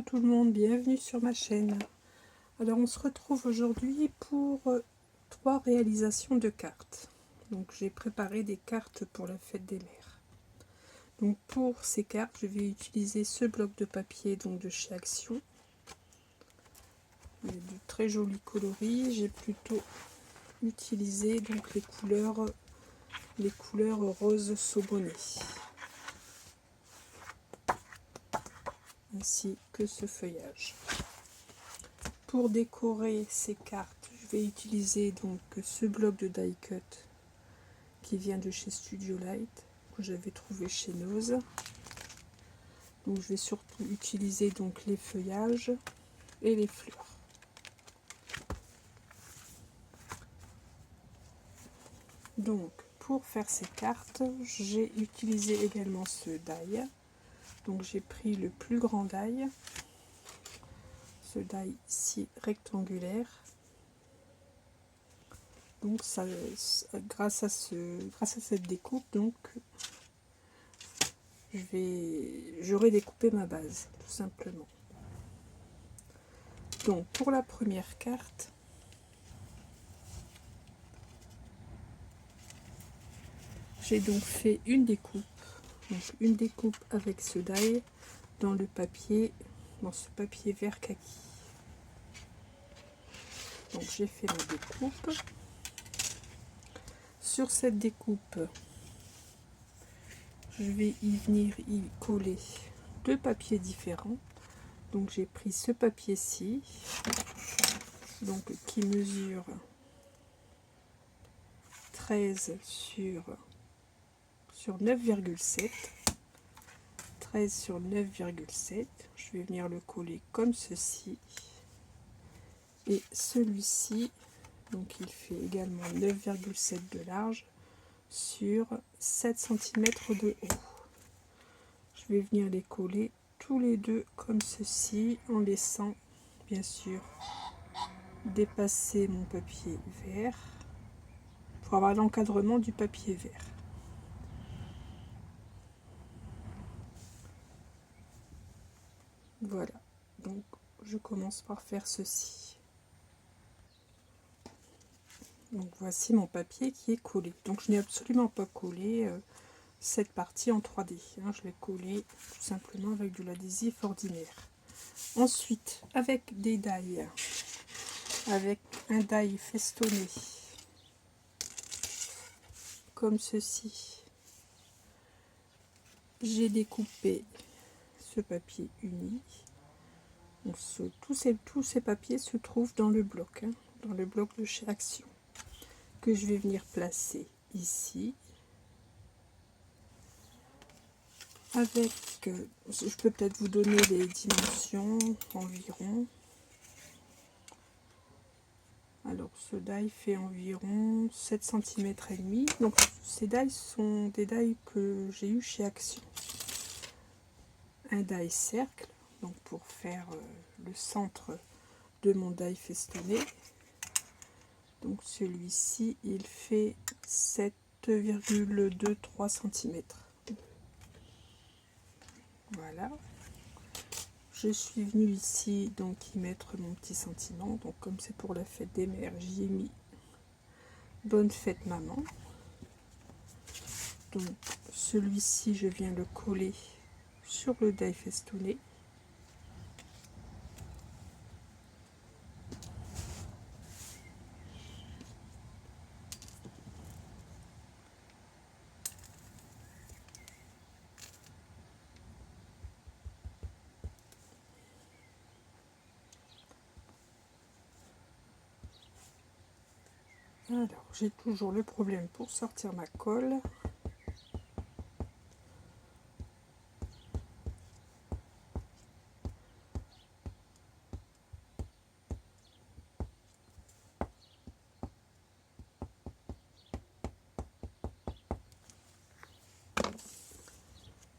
tout le monde, bienvenue sur ma chaîne. Alors on se retrouve aujourd'hui pour 3 réalisations de cartes. Donc j'ai préparé des cartes pour la fête des mères. Donc pour ces cartes, je vais utiliser ce bloc de papier donc de chez Action. Il y a de très jolis coloris. J'ai plutôt utilisé donc les couleurs rose saumonnée. Ainsi que ce feuillage. Pour décorer ces cartes, je vais utiliser donc ce bloc de die cut qui vient de chez Studio Light, que j'avais trouvé chez Nose. Donc je vais surtout utiliser donc les feuillages et les fleurs. Donc pour faire ces cartes, j'ai utilisé également ce die. Donc j'ai pris le plus grand die, ce die ici rectangulaire. Donc ça, grâce à cette découpe, donc j'aurai découpé ma base tout simplement. Donc pour la première carte, j'ai donc fait une découpe, avec ce die dans le papier, dans ce papier vert kaki. Donc j'ai fait ma découpe. Sur cette découpe, je vais y coller 2 papiers différents. Donc j'ai pris ce papier-ci, donc qui mesure 13 sur 9,7. 13 sur 9,7. Je vais venir le coller comme ceci. Et celui-ci, donc il fait également 9,7 de large sur 7 cm de haut. Je vais venir les coller tous les deux comme ceci, en laissant bien sûr dépasser mon papier vert pour avoir l'encadrement du papier vert. Voilà, donc je commence par faire ceci. Donc voici mon papier qui est collé. Donc je n'ai absolument pas collé cette partie en 3D, hein. Je l'ai collé tout simplement avec de l'adhésif ordinaire. Ensuite, avec des die, avec un die festonné comme ceci, j'ai découpé ce papier uni. Donc tous ces papiers se trouvent dans le bloc, hein, dans le bloc de chez Action, que je vais venir placer ici. Avec, je peux peut-être vous donner les dimensions environ. Alors ce die fait environ 7 cm et demi. Donc ces dies sont des dies que j'ai eu chez Action. Un die cercle, donc pour faire le centre de mon die festonné. Donc celui-ci il fait 7,23 cm. Voilà. Je suis venue ici donc y mettre mon petit sentiment. Donc comme c'est pour la fête des mères, j'y ai mis bonne fête maman. Donc celui-ci je viens le coller sur le die festonné. Alors j'ai toujours le problème pour sortir ma colle.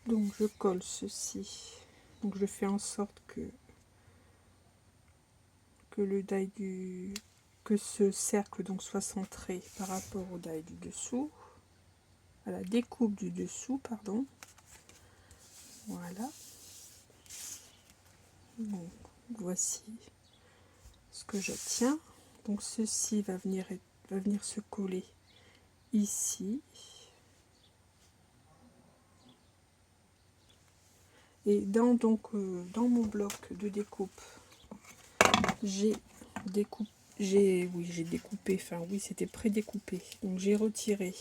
Donc je colle ceci. Donc je fais en sorte que le die que ce cercle donc soit centré par rapport au die du dessous, à la découpe du dessous, pardon. Voilà. Donc, voici ce que j'obtiens. Donc ceci va venir se coller ici. Et dans mon bloc de découpe, j'ai découpé, enfin oui, c'était pré-découpé. Donc j'ai retiré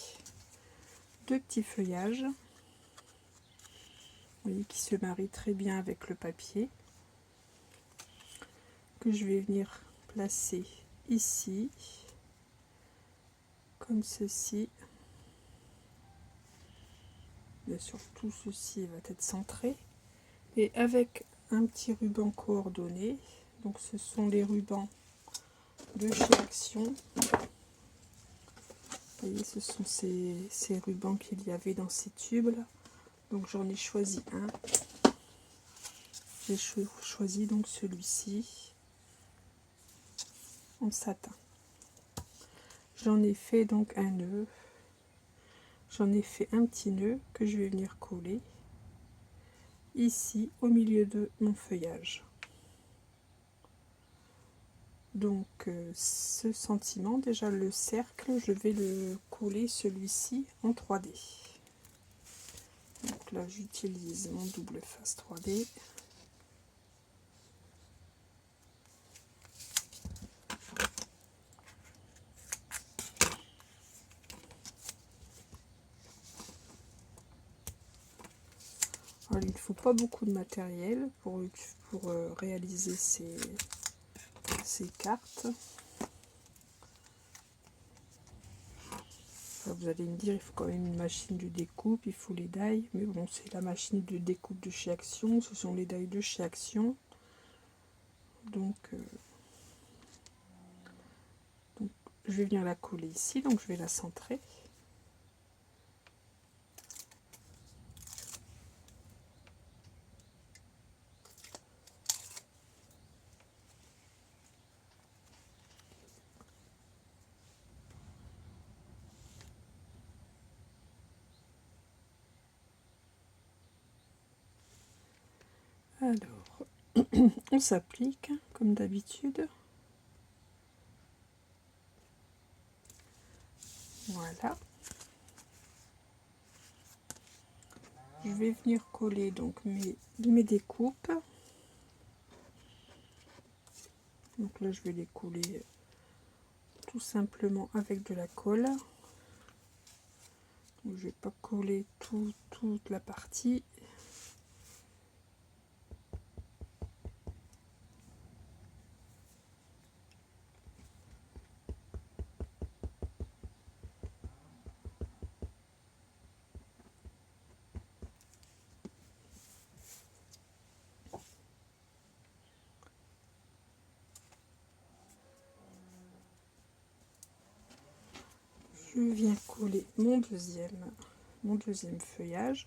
2 petits feuillages, vous voyez, qui se marient très bien avec le papier, que je vais venir placer ici, comme ceci. Bien sûr, tout ceci va être centré. Et avec un petit ruban coordonné, donc ce sont les rubans de chez Action. Vous voyez, ce sont ces rubans qu'il y avait dans ces tubes là. Donc j'en ai choisi un. J'ai choisi donc celui-ci en satin. J'en ai fait donc un nœud. J'en ai fait un petit nœud que je vais venir coller ici au milieu de mon feuillage. Donc ce sentiment, déjà le cercle, je vais le coller celui-ci en 3D. Donc là j'utilise mon double face 3D. Alors, il ne faut pas beaucoup de matériel pour réaliser ces cartes. Alors, vous allez me dire, il faut quand même une machine de découpe, il faut les die, mais bon, c'est la machine de découpe de chez Action, ce sont les die de chez Action. Donc je vais venir la coller ici, donc je vais la centrer. Alors, on s'applique comme d'habitude. Voilà. Je vais venir coller donc mes découpes. Donc là, je vais les coller tout simplement avec de la colle. Donc, je vais pas coller toute la partie. Je viens coller mon deuxième feuillage.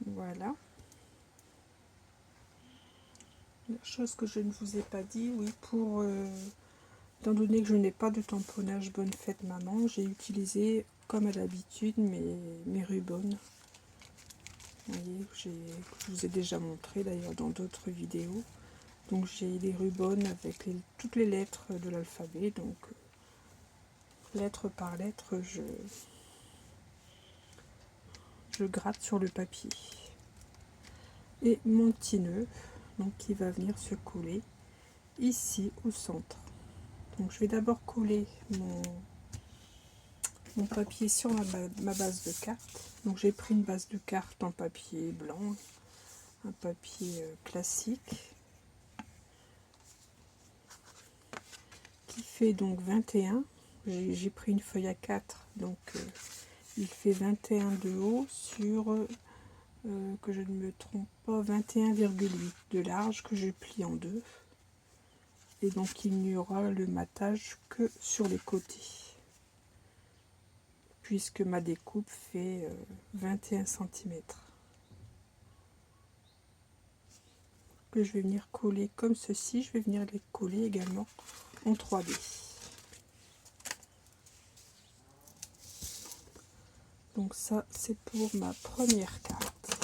Voilà. La chose que je ne vous ai pas dit, oui, étant donné que je n'ai pas de tamponnage Bonne Fête Maman, j'ai utilisé comme à l'habitude mes rubans. Vous voyez, je vous ai déjà montré d'ailleurs dans d'autres vidéos. Donc j'ai les rubans avec toutes les lettres de l'alphabet. Donc lettre par lettre, je gratte sur le papier. Et mon petit nœud, donc qui va venir se coller ici au centre. Donc je vais d'abord coller mon papier sur ma base de carte. Donc j'ai pris une base de carte en papier blanc, un papier classique, qui fait donc 21. J'ai pris une feuille à 4, donc il fait 21 de haut sur, que je ne me trompe pas, 21,8 de large que je plie en deux. Et donc il n'y aura le matage que sur les côtés. puisque ma découpe fait 21 cm. Que je vais venir coller comme ceci. Je vais venir les coller également en 3D. Donc ça, c'est pour ma première carte.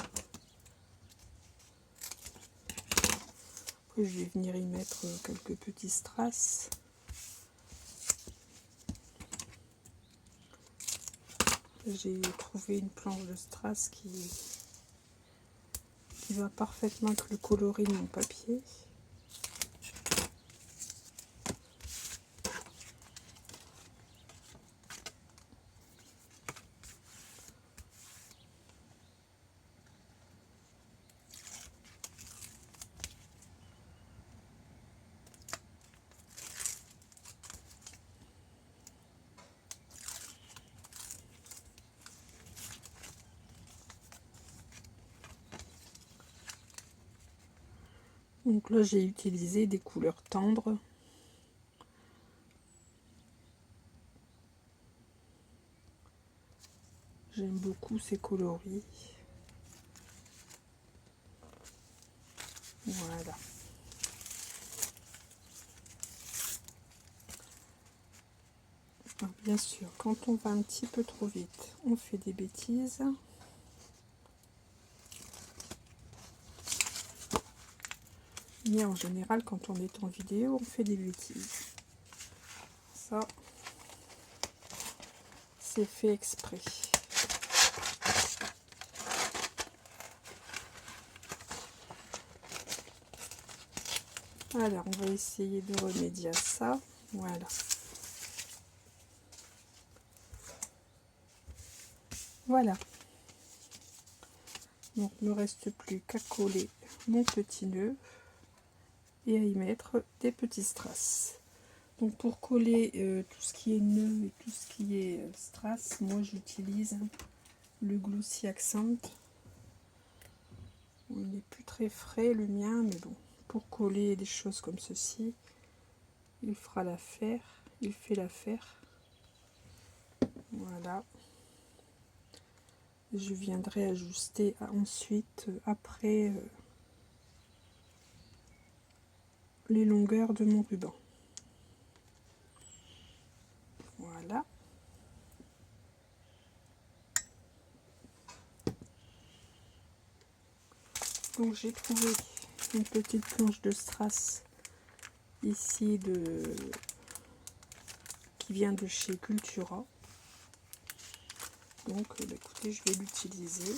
Après, je vais venir y mettre quelques petits strass. J'ai trouvé une planche de strass qui va parfaitement avec le coloris de mon papier. Donc là, j'ai utilisé des couleurs tendres. J'aime beaucoup ces coloris. Voilà. Alors, bien sûr, quand on va un petit peu trop vite, on fait des bêtises. Mais en général, quand on est en vidéo, on fait des bêtises. Ça, c'est fait exprès. Alors, on va essayer de remédier à ça. Voilà. Voilà. Donc, il ne me reste plus qu'à coller mon petit nœud et à y mettre des petits strass. Donc, pour coller tout ce qui est nœud et tout ce qui est strass, moi j'utilise le Glossy Accent. Bon, il n'est plus très frais le mien, mais bon, pour coller des choses comme ceci, il fera l'affaire. Il fait l'affaire. Voilà. Je viendrai ajuster ensuite après les longueurs de mon ruban. Voilà. Donc j'ai trouvé une petite planche de strass ici qui vient de chez Cultura. Donc écoutez, je vais l'utiliser.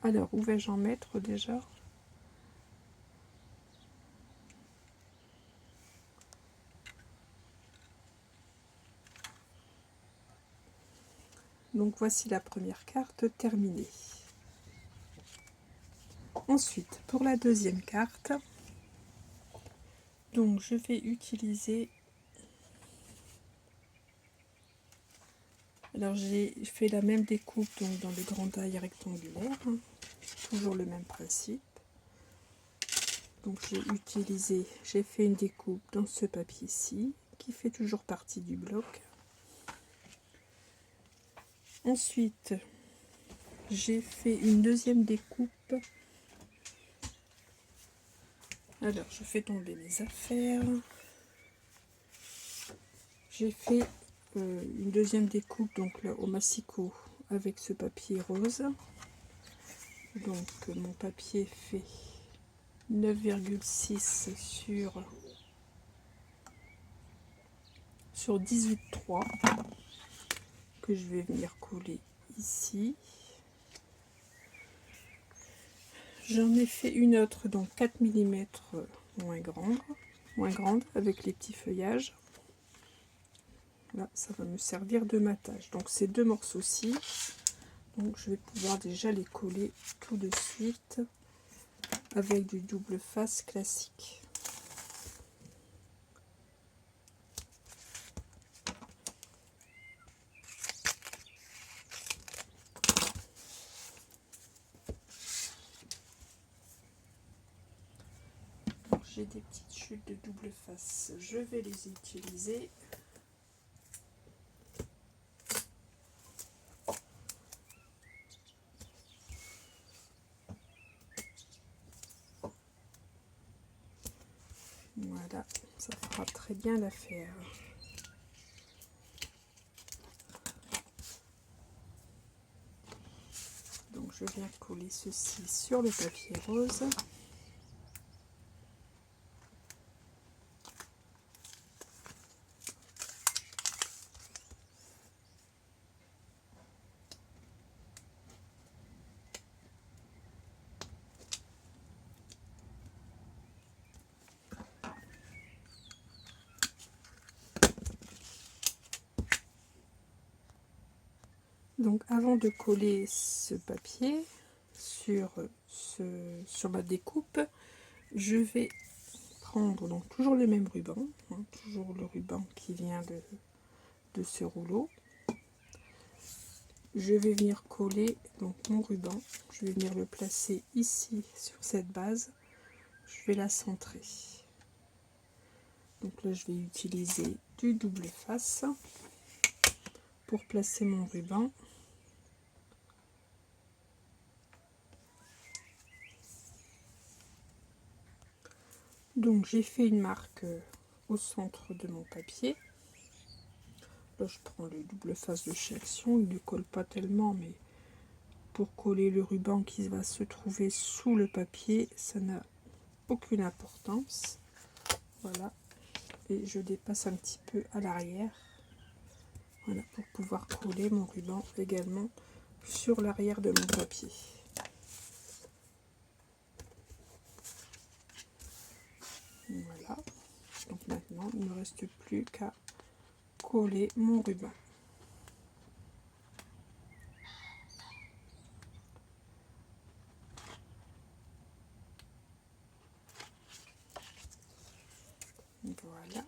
Alors, où vais-je en mettre déjà? Donc voici la première carte terminée. Ensuite, pour la deuxième carte, donc je vais utiliser... Alors j'ai fait la même découpe donc dans les grands tailles rectangulaires, hein, toujours le même principe. Donc j'ai fait une découpe dans ce papier-ci, qui fait toujours partie du bloc. Ensuite, j'ai fait une deuxième découpe. Alors, je fais tomber mes affaires. J'ai fait une deuxième découpe donc là, au massicot avec ce papier rose. Donc, mon papier fait 9,6 sur 18,3 que je vais venir coller ici. J'en ai fait une autre donc 4 mm moins grande avec les petits feuillages. Là, ça va me servir de matage. Donc ces deux morceaux-ci, donc je vais pouvoir déjà les coller tout de suite avec du double face classique. j'ai des petites chutes de double face, je vais les utiliser. Voilà, ça fera très bien l'affaire. Donc je viens coller ceci sur le papier rose. Donc avant de coller ce papier sur ma découpe, je vais prendre donc toujours le même ruban, hein, toujours le ruban qui vient de ce rouleau. Je vais venir coller donc mon ruban, je vais venir le placer ici sur cette base, je vais la centrer. Donc là je vais utiliser du double face pour placer mon ruban. Donc j'ai fait une marque au centre de mon papier. Là je prends le double face de chez Action, il ne colle pas tellement, mais pour coller le ruban qui va se trouver sous le papier, ça n'a aucune importance. Voilà, et je dépasse un petit peu à l'arrière, voilà, pour pouvoir coller mon ruban également sur l'arrière de mon papier. Voilà, donc maintenant il ne me reste plus qu'à coller mon ruban. Voilà.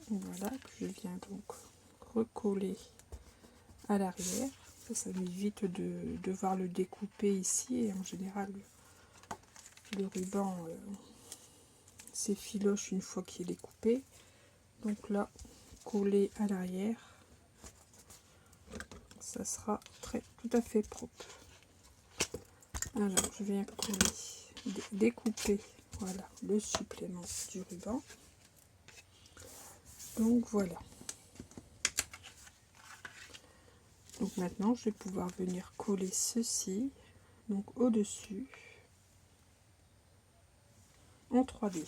Voilà, que je viens donc recoller à l'arrière. Ça m'évite de devoir le découper ici, et en général le ruban s'effiloche une fois qu'il est découpé. Donc là, coller à l'arrière, ça sera tout à fait propre. Alors je viens coller, découper, voilà, le supplément du ruban. Donc voilà. Donc maintenant je vais pouvoir venir coller ceci donc au-dessus en 3D.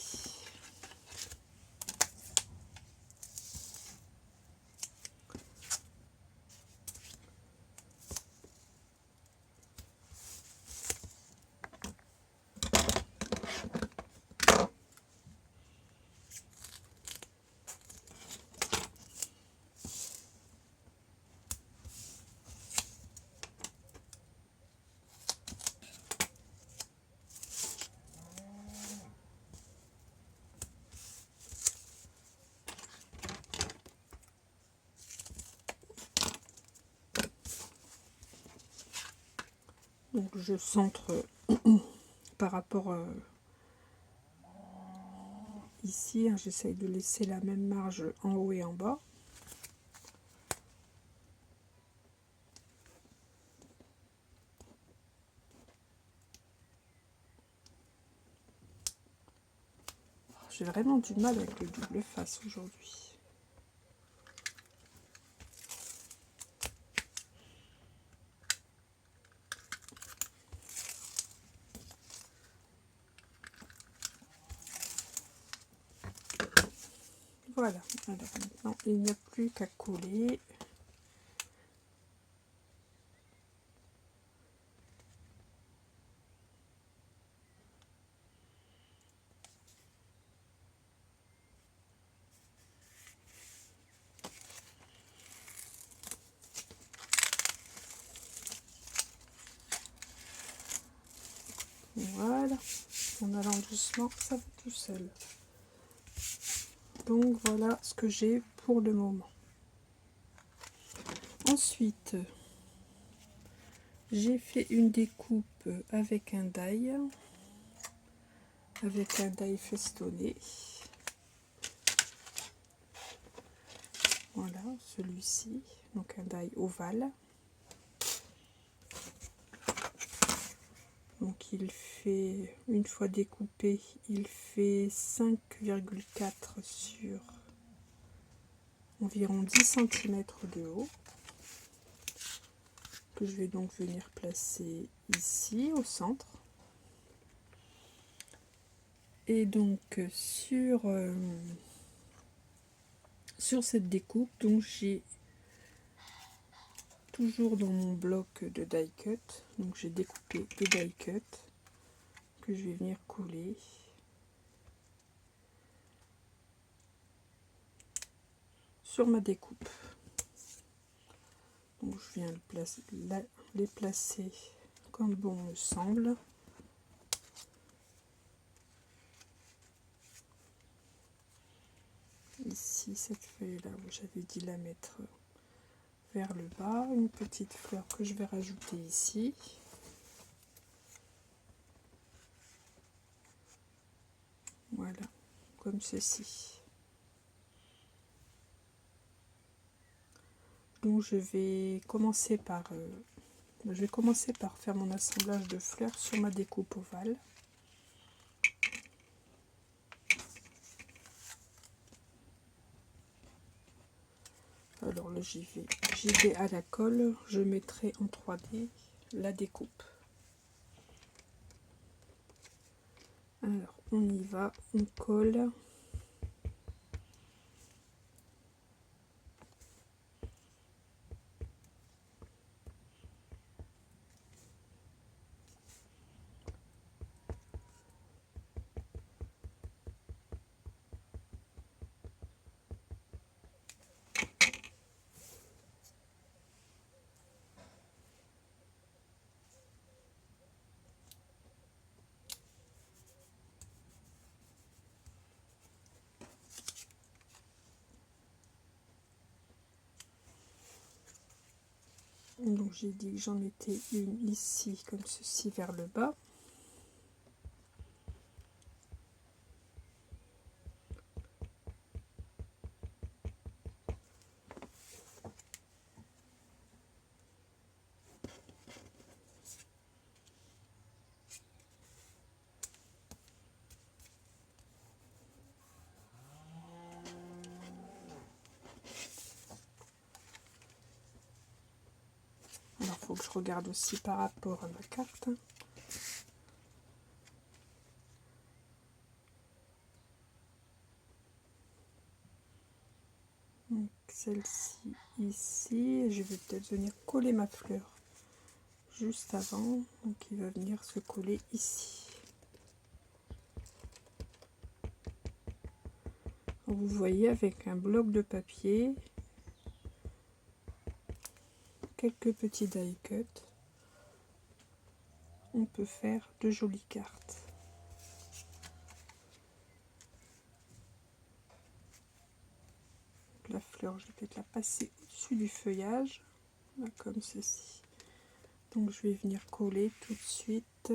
Donc je centre par rapport ici, hein, j'essaye de laisser la même marge en haut et en bas. J'ai vraiment du mal avec le double face aujourd'hui. Voilà, alors maintenant il n'y a plus qu'à coller. Voilà, en allant doucement, ça va tout seul. Donc voilà ce que j'ai pour le moment. Ensuite, j'ai fait une découpe avec un die festonné. Voilà, celui-ci, donc un die ovale. Donc il fait, une fois découpé, il fait 5,4 sur environ 10 cm de haut, que je vais donc venir placer ici au centre. Et donc sur cette découpe, donc j'ai toujours dans mon bloc de die cut, donc j'ai découpé des die cut que je vais venir coller sur ma découpe. Donc je viens les placer comme bon me semble. Ici, cette feuille là où j'avais dit la mettre vers le bas, une petite fleur que je vais rajouter ici. Voilà, comme ceci. Donc je vais commencer par faire mon assemblage de fleurs sur ma découpe ovale. Alors là j'y vais à la colle, je mettrai en 3D la découpe. Alors on y va, on colle. Donc j'ai dit que j'en mettais une ici comme ceci vers le bas. Alors il faut que je regarde aussi par rapport à ma carte. Donc celle-ci ici, je vais peut-être venir coller ma fleur juste avant, donc il va venir se coller ici. Vous voyez, avec un bloc de papier, quelques petits die cut, on peut faire de jolies cartes. La fleur, je vais peut-être la passer au-dessus du feuillage, là, comme ceci. Donc je vais venir coller tout de suite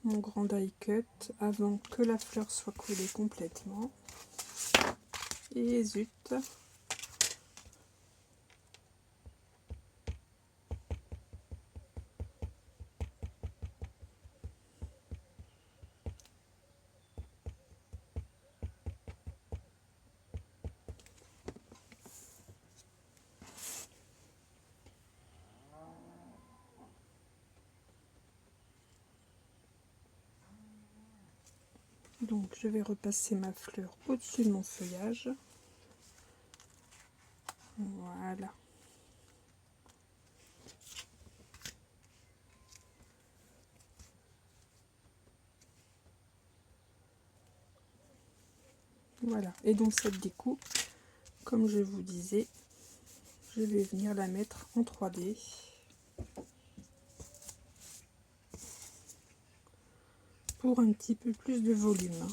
mon grand die cut avant que la fleur soit collée complètement. Et zut! Donc je vais repasser ma fleur au-dessus de mon feuillage. Voilà. Voilà. Et donc cette découpe, comme je vous disais, je vais venir la mettre en 3D. Pour un petit peu plus de volume.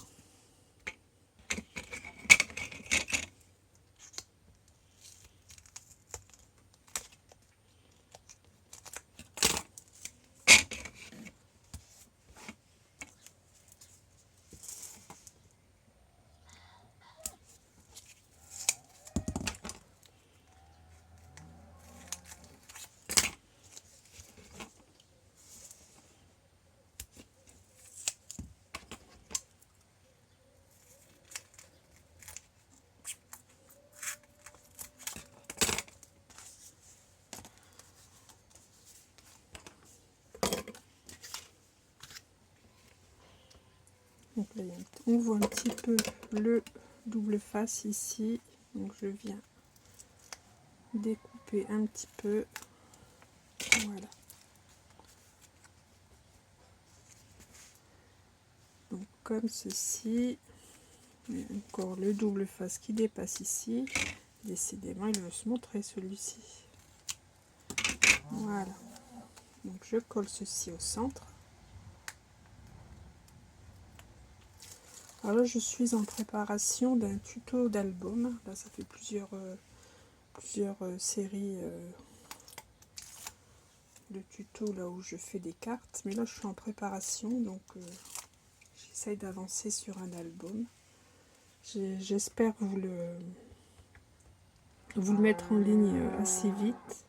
Donc là, on voit un petit peu le double face ici. Donc je viens découper un petit peu. Voilà. Donc comme ceci. Et encore le double face qui dépasse ici. Décidément, il veut se montrer celui-ci. Voilà. Donc je colle ceci au centre. Alors là, je suis en préparation d'un tuto d'album. Là, ça fait plusieurs séries de tutos là où je fais des cartes. Mais là, je suis en préparation, donc j'essaye d'avancer sur un album. J'espère vous le mettre en ligne assez vite.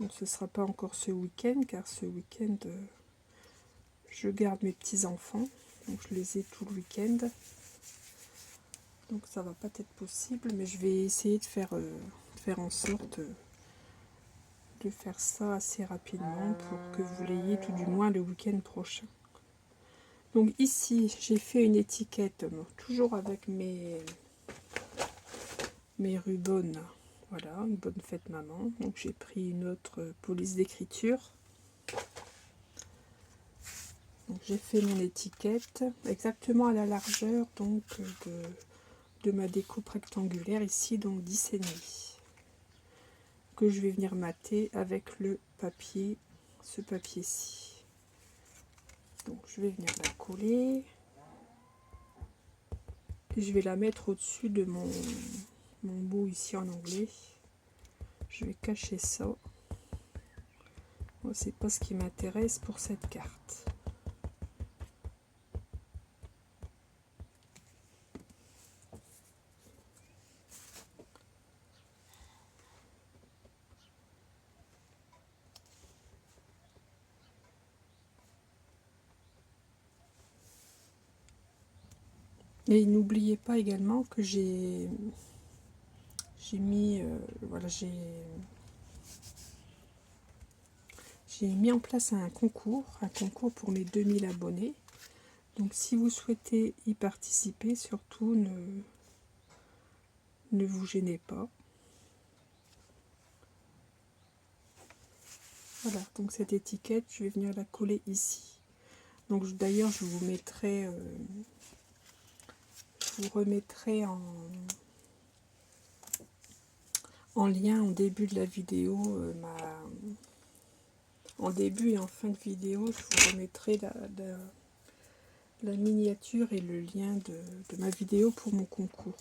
Donc ce ne sera pas encore ce week-end, car ce week-end, je garde mes petits-enfants. Donc je les ai tout le week-end. Donc ça va pas être possible, mais je vais essayer de faire en sorte de faire ça assez rapidement pour que vous l'ayez tout du moins le week-end prochain. Donc ici, j'ai fait une étiquette, toujours avec mes rubans. Voilà, une bonne fête maman. Donc j'ai pris une autre police d'écriture. Donc j'ai fait mon étiquette exactement à la largeur donc de ma découpe rectangulaire ici, donc 10,5, que je vais venir mater avec le papier, ce papier-ci. Donc je vais venir la coller et je vais la mettre au-dessus de mon bout ici en anglais. Je vais cacher ça. Moi, c'est pas ce qui m'intéresse pour cette carte. Et n'oubliez pas également que j'ai mis voilà, j'ai mis en place un concours pour mes 2000 abonnés. Donc si vous souhaitez y participer, surtout ne vous gênez pas. Voilà, donc cette étiquette, je vais venir la coller ici. Donc d'ailleurs, je vous mettrai, je vous remettrai en lien au début de la vidéo, en début et en fin de vidéo, je vous remettrai la miniature et le lien de ma vidéo pour mon concours.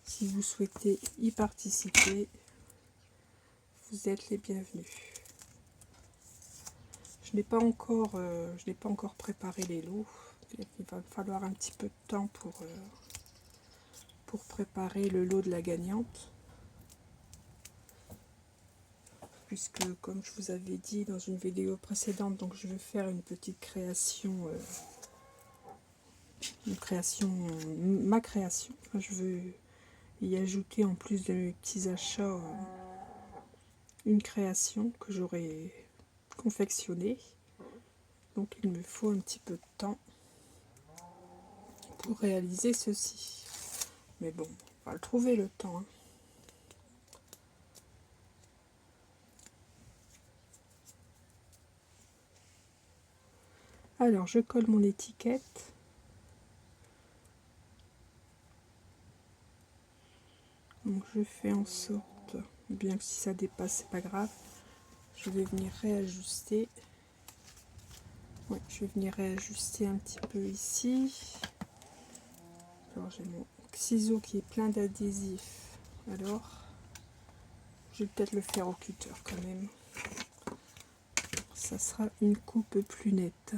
Si vous souhaitez y participer, vous êtes les bienvenus. Je n'ai pas encore préparé les lots. Il va me falloir un petit peu de temps pour préparer le lot de la gagnante. Puisque, comme je vous avais dit dans une vidéo précédente, donc je vais faire une petite création, ma création. Enfin, je veux y ajouter, en plus de mes petits achats, une création que j'aurai confectionnée. Donc il me faut un petit peu de temps pour réaliser ceci. Mais bon, on va le trouver le temps, hein. Alors, je colle mon étiquette. Donc, je fais en sorte, bien que si ça dépasse, c'est pas grave, je vais venir réajuster. Ouais, je vais venir réajuster un petit peu ici. Alors, j'ai mon ciseau qui est plein d'adhésif. Alors, je vais peut-être le faire au cutter quand même. Ça sera une coupe plus nette.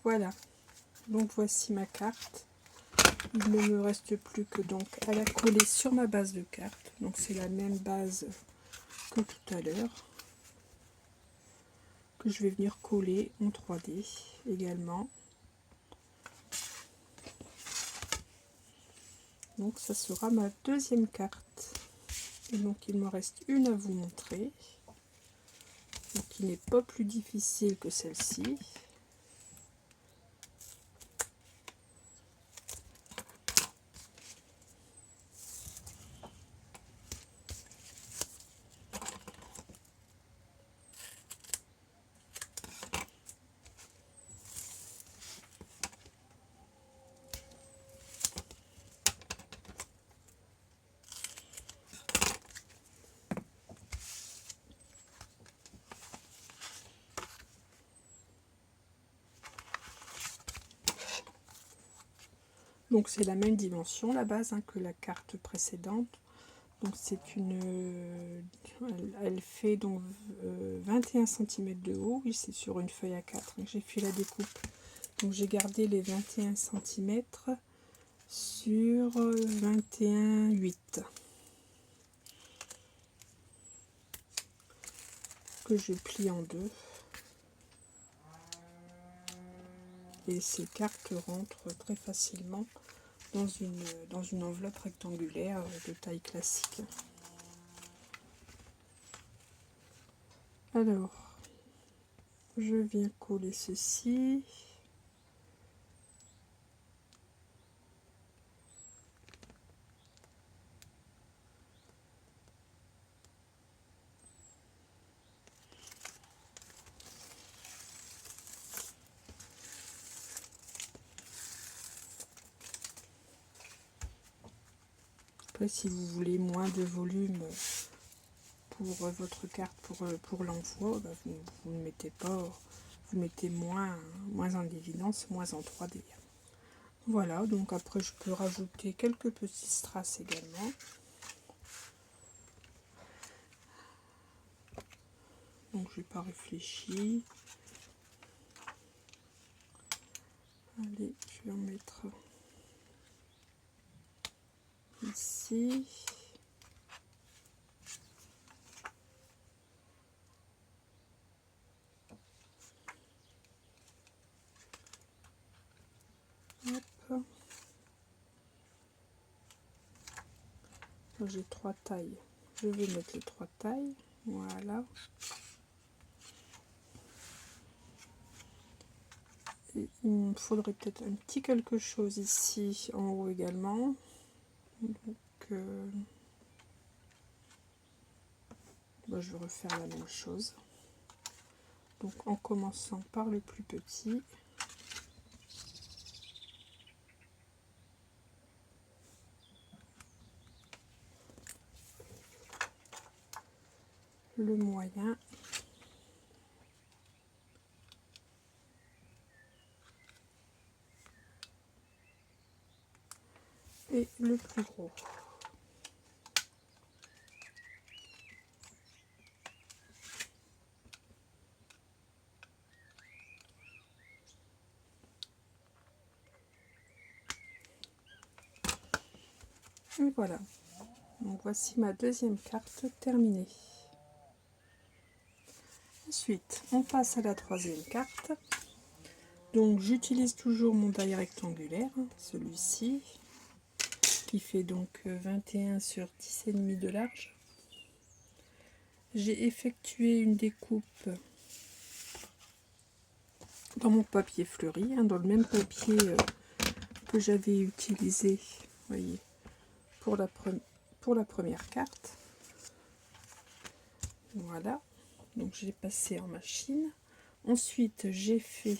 Voilà, donc voici ma carte. Il ne me reste plus que donc à la coller sur ma base de carte. Donc c'est la même base que tout à l'heure, que je vais venir coller en 3D également. Donc ça sera ma deuxième carte. Et donc il me reste une à vous montrer. Donc, qui n'est pas plus difficile que celle-ci. Donc c'est la même dimension la base que la carte précédente. Donc c'est une, elle fait donc 21 cm de haut. Oui, c'est sur une feuille A4. J'ai fait la découpe. Donc j'ai gardé les 21 cm sur 21,8 que je plie en deux. Et ces cartes rentrent très facilement dans une enveloppe rectangulaire de taille classique. Alors, je viens coller ceci. Après, si vous voulez moins de volume pour votre carte pour l'envoi, bah, vous ne mettez pas, vous mettez moins en évidence, moins en 3D. Voilà, donc après je peux rajouter quelques petits strass également. Donc je n'ai pas réfléchi. Allez, je vais en mettre ici. Hop. J'ai 3 tailles. Je vais mettre les 3 tailles. Voilà. Et il me faudrait peut-être un petit quelque chose ici en haut également. Donc, je vais refaire la même chose. Donc en commençant par le plus petit. Le moyen. Et le plus gros. Et voilà. Donc voici ma deuxième carte terminée. Ensuite, on passe à la troisième carte. Donc j'utilise toujours mon die rectangulaire, celui-ci, qui fait donc 21 sur 10,5 de large. J'ai effectué une découpe dans mon papier fleuri, dans le même papier que j'avais utilisé, voyez, pour la première carte. Voilà, donc j'ai passé en machine. Ensuite, j'ai fait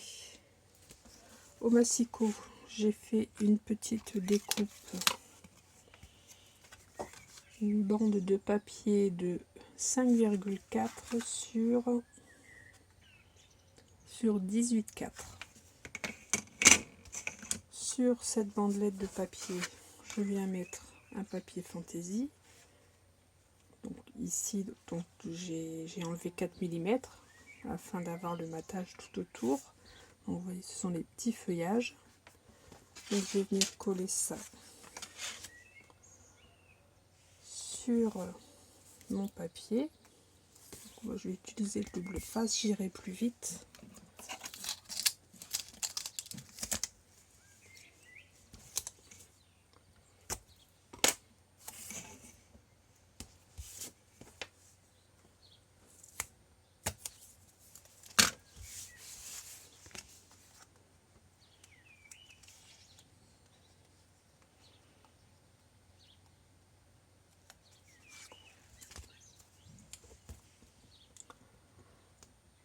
au massicot, j'ai fait une petite découpe, une bande de papier de 5,4 sur 18,4. Sur cette bandelette de papier, je viens mettre un papier fantaisie. Donc ici, donc j'ai enlevé 4 mm afin d'avoir le matage tout autour. Donc, vous voyez, ce sont les petits feuillages. Donc je vais venir coller ça sur mon papier. Donc, je vais utiliser le double face, j'irai plus vite.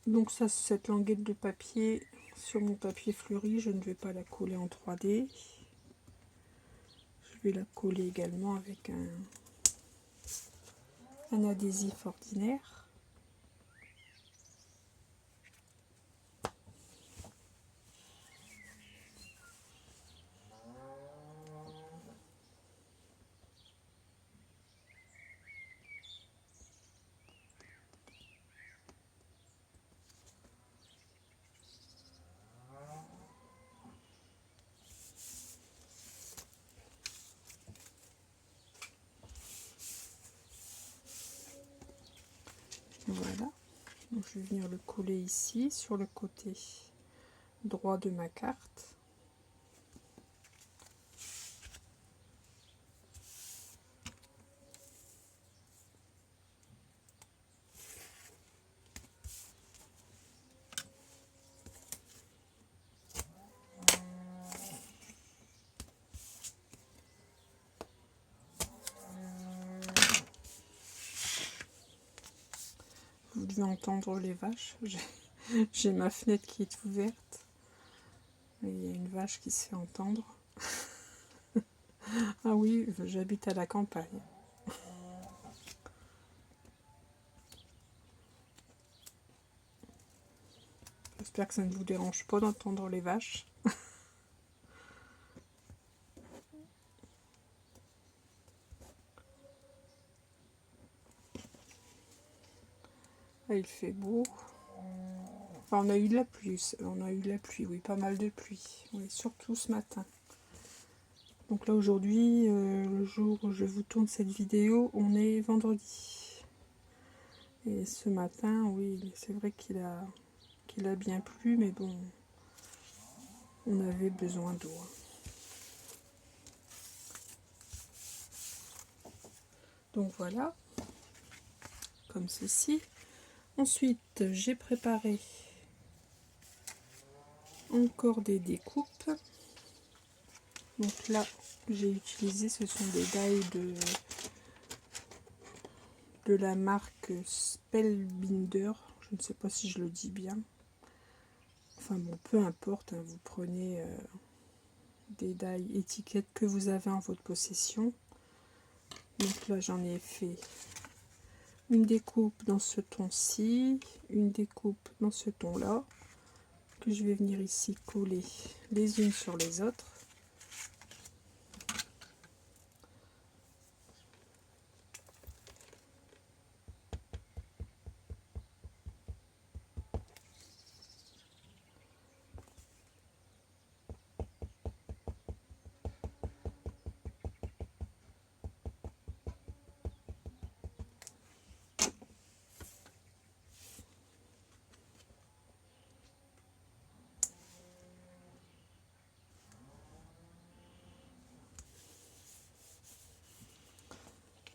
Donc ça, cette languette de papier sur mon papier fleuri, je ne vais pas la coller en 3D. Je vais la coller également avec un adhésif ordinaire. Voilà, donc je vais venir le coller ici sur le côté droit de ma carte. Vous devez entendre les vaches. J'ai ma fenêtre qui est ouverte. Et il y a une vache qui se fait entendre. Ah oui, j'habite à la campagne. J'espère que ça ne vous dérange pas d'entendre les vaches. Ah, il fait beau. Enfin, on a eu de la pluie. On a eu de la pluie, oui, pas mal de pluie. Oui, surtout ce matin. Donc là aujourd'hui, le jour où je vous tourne cette vidéo, on est vendredi. Et ce matin, oui, c'est vrai qu'il a bien plu, mais bon, on avait besoin d'eau. Donc voilà, comme ceci. Ensuite, j'ai préparé encore des découpes. Donc là, j'ai utilisé, ce sont des die de la marque Spellbinder. Je ne sais pas si je le dis bien. Enfin bon, peu importe, hein, vous prenez des die étiquettes que vous avez en votre possession. Donc là, j'en ai fait une découpe dans ce ton-ci, une découpe dans ce ton-là, que je vais venir ici coller les unes sur les autres.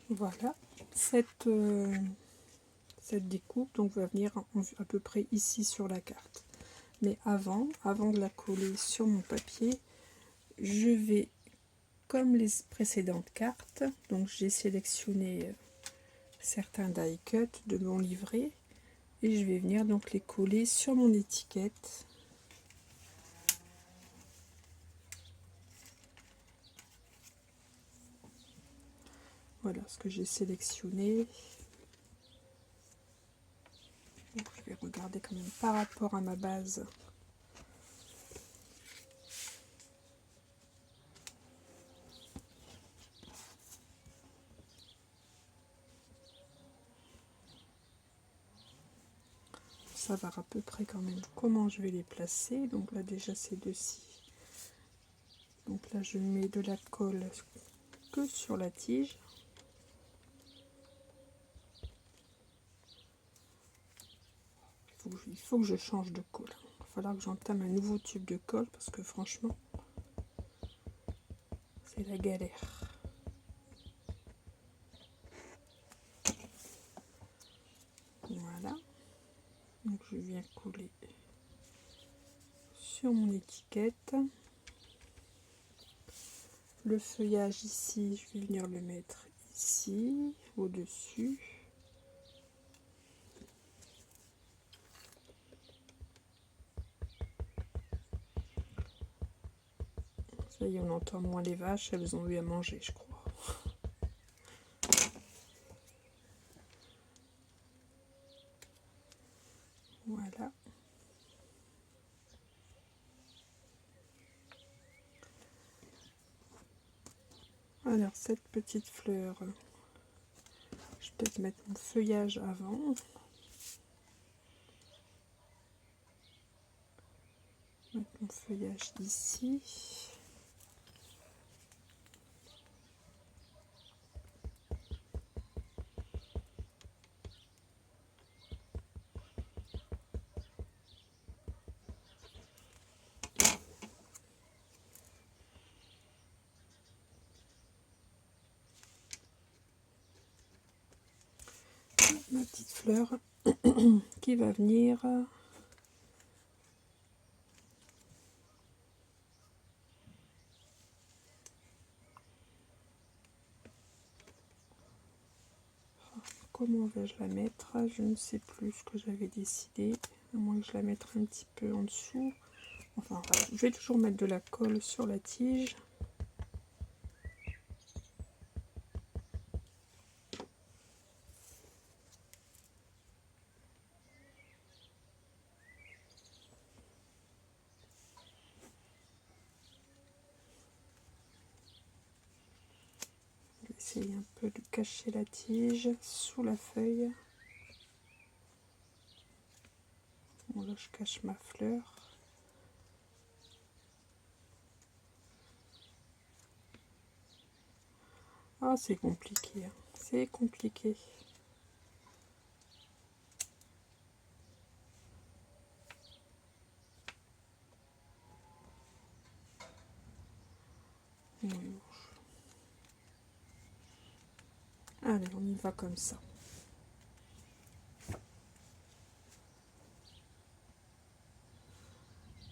Voilà, cette découpe donc va venir à peu près ici sur la carte. Mais avant de la coller sur mon papier, je vais, comme les précédentes cartes, donc j'ai sélectionné certains die cut de mon livret et je vais venir donc les coller sur mon étiquette. Voilà ce que j'ai sélectionné. Donc, je vais regarder quand même par rapport à ma base. Savoir à peu près quand même comment je vais les placer. Donc là déjà ces deux-ci. Donc là je mets de la colle que sur la tige. Il faut que je change de colle. Il va falloir que j'entame un nouveau tube de colle parce que franchement c'est la galère. Voilà. Donc je viens coller sur mon étiquette. Le feuillage ici, je vais venir le mettre ici, au-dessus. Ça y est, on entend moins les vaches, elles ont eu à manger, je crois. Voilà. Alors, cette petite fleur, je vais peut-être mettre mon feuillage avant. Mettre mon feuillage ici. Ma petite fleur qui va venir comment vais-je la mettre? Je ne sais plus ce que j'avais décidé, à moins que je la mette un petit peu en dessous. Enfin, je vais toujours mettre de la colle sur la tige. Je vais essayer un peu de cacher la tige sous la feuille. Bon, là, je cache ma fleur. Ah, c'est compliqué, hein. C'est compliqué. Oui. Allez, on y va comme ça.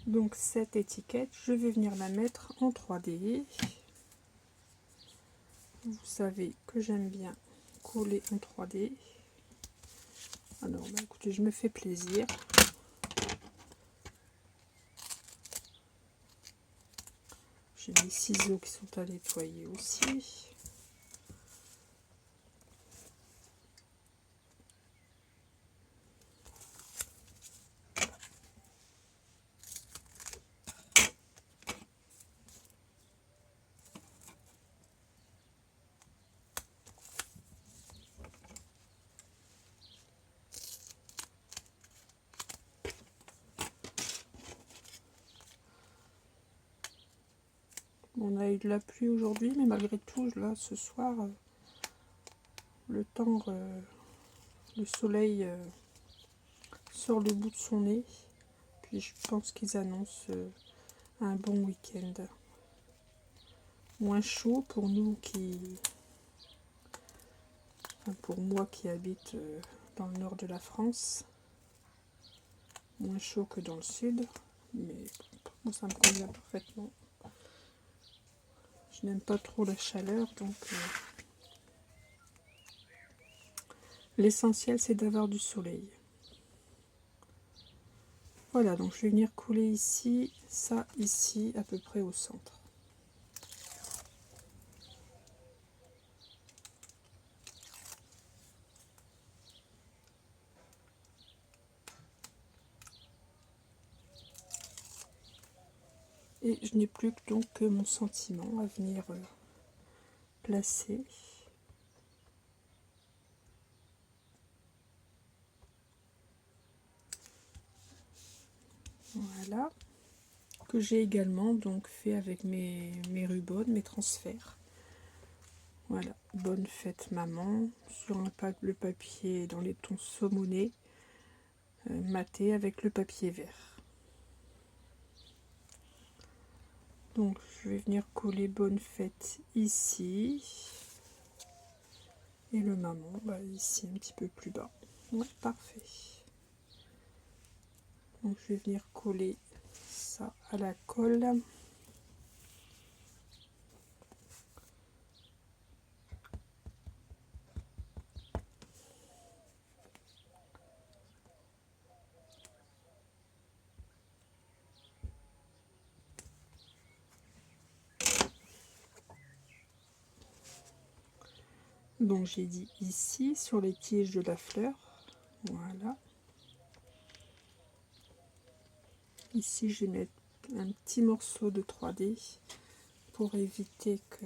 Donc cette étiquette, je vais venir la mettre en 3D. Vous savez que j'aime bien coller en 3D. Alors, bah, écoutez, je me fais plaisir. J'ai des ciseaux qui sont à nettoyer aussi. On a eu de la pluie aujourd'hui, mais malgré tout, là, ce soir, le temps, le soleil sort le bout de son nez. Puis je pense qu'ils annoncent un bon week-end. Moins chaud pour nous enfin, pour moi qui habite dans le nord de la France. Moins chaud que dans le sud, mais bon, ça me convient parfaitement. Je n'aime pas trop la chaleur, donc l'essentiel c'est d'avoir du soleil. Voilà, donc je vais venir couler ici, ça ici, à peu près au centre. Et je n'ai plus donc que mon sentiment à venir placer. Voilà, que j'ai également donc fait avec mes rubans, mes transferts. Voilà, bonne fête maman, sur le papier dans les tons saumonés, maté avec le papier vert. Donc je vais venir coller bonne fête ici. Et le maman, bah, ici un petit peu plus bas. Ouais, parfait. Donc je vais venir coller ça à la colle. Donc j'ai dit ici sur les tiges de la fleur, voilà. Ici je vais mettre un petit morceau de 3D pour éviter que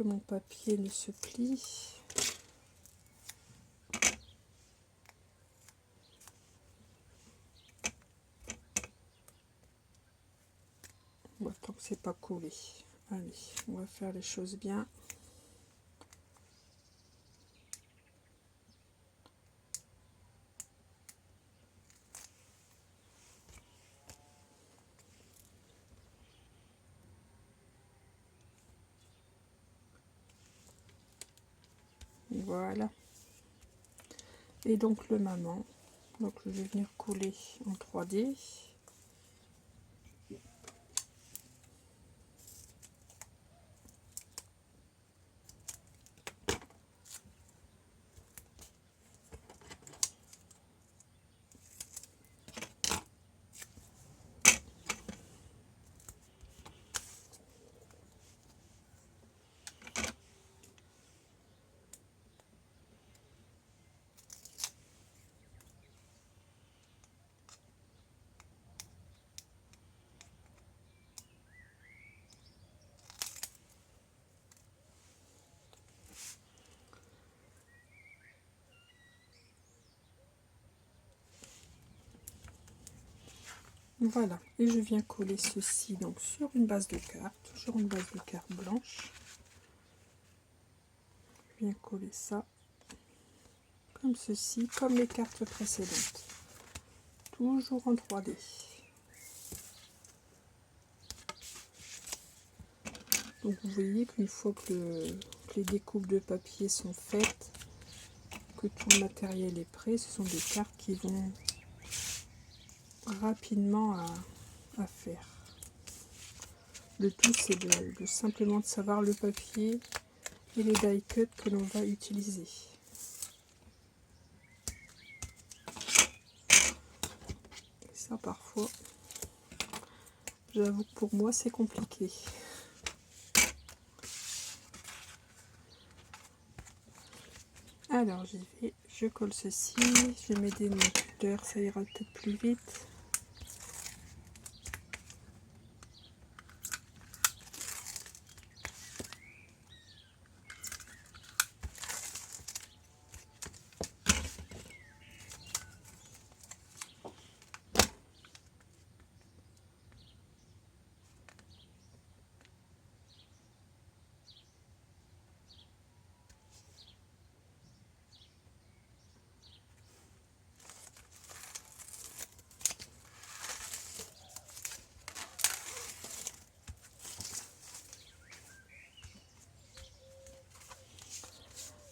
mon papier ne se plie. Bon, tant que c'est pas collé. Allez, on va faire les choses bien. Voilà. Et donc le maman. Donc je vais venir coller en 3D. Voilà, et je viens coller ceci donc sur une base de carte, toujours une base de carte blanche. Je viens coller ça comme ceci, comme les cartes précédentes, toujours en 3D. Donc vous voyez qu'une fois que les découpes de papier sont faites, que tout le matériel est prêt, ce sont des cartes qui vont rapidement à faire. Le tout c'est de simplement de savoir le papier et les die cuts que l'on va utiliser. Et ça parfois, j'avoue que pour moi c'est compliqué. Alors j'y vais, je colle ceci, je vais m'aider mon tuteur, ça ira peut-être plus vite.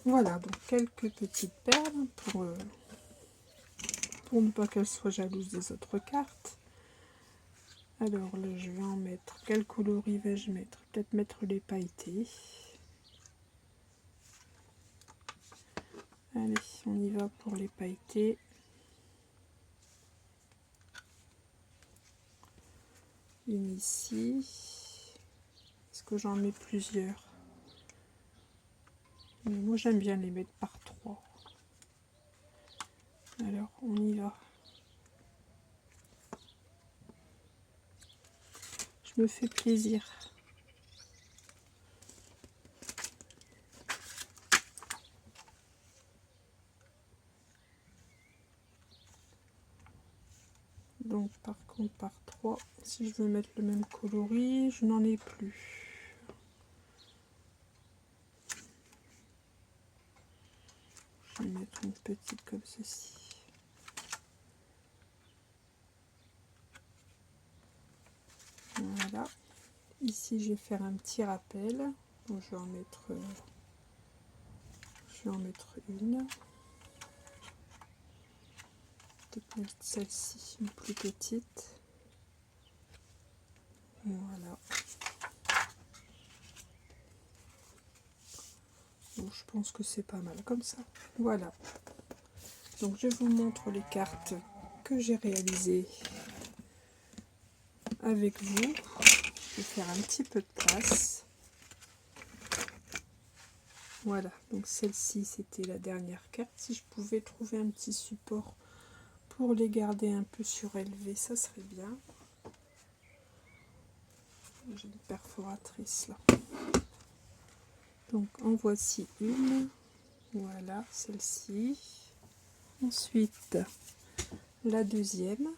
Voilà, donc quelques petites perles pour ne pas qu'elles soient jalouses des autres cartes. Alors là, je vais en mettre. Quel coloris vais-je mettre? Peut-être mettre les pailletés. Allez, on y va pour les pailletés. Une ici. Est-ce que j'en mets plusieurs? Mais moi, j'aime bien les mettre par 3. Alors, on y va. Je me fais plaisir. Donc, par contre, par 3, si je veux mettre le même coloris, je n'en ai plus. Je vais mettre une petite comme ceci. Voilà. Ici, je vais faire un petit rappel. Donc, je vais en mettre une. Peut-être mettre celle-ci, une plus petite. Voilà. Bon, je pense que c'est pas mal comme ça. Voilà. Donc, je vous montre les cartes que j'ai réalisées avec vous. Je vais faire un petit peu de place. Voilà, donc celle-ci c'était la dernière carte. Si je pouvais trouver un petit support pour les garder un peu surélevés, ça serait bien. J'ai une perforatrice là. Donc en voici une. Voilà, celle-ci. Ensuite, la deuxième.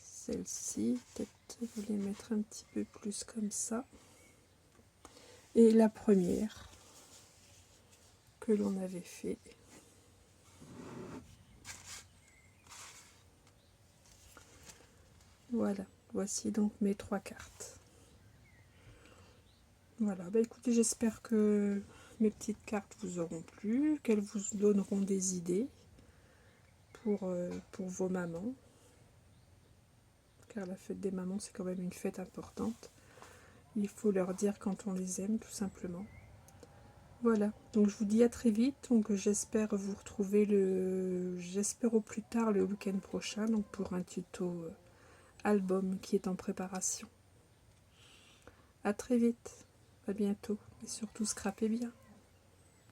Celle-ci, peut-être vous les mettre un petit peu plus comme ça. Et la première que l'on avait fait. Voilà, voici donc mes 3 cartes. Voilà, bah écoutez, j'espère que mes petites cartes vous auront plu, qu'elles vous donneront des idées pour vos mamans. Car la fête des mamans, c'est quand même une fête importante. Il faut leur dire quand on les aime, tout simplement. Voilà, donc je vous dis à très vite. Donc j'espère vous retrouver j'espère au plus tard le week-end prochain, donc pour un tuto album qui est en préparation. À très vite, à bientôt et surtout scrapez bien.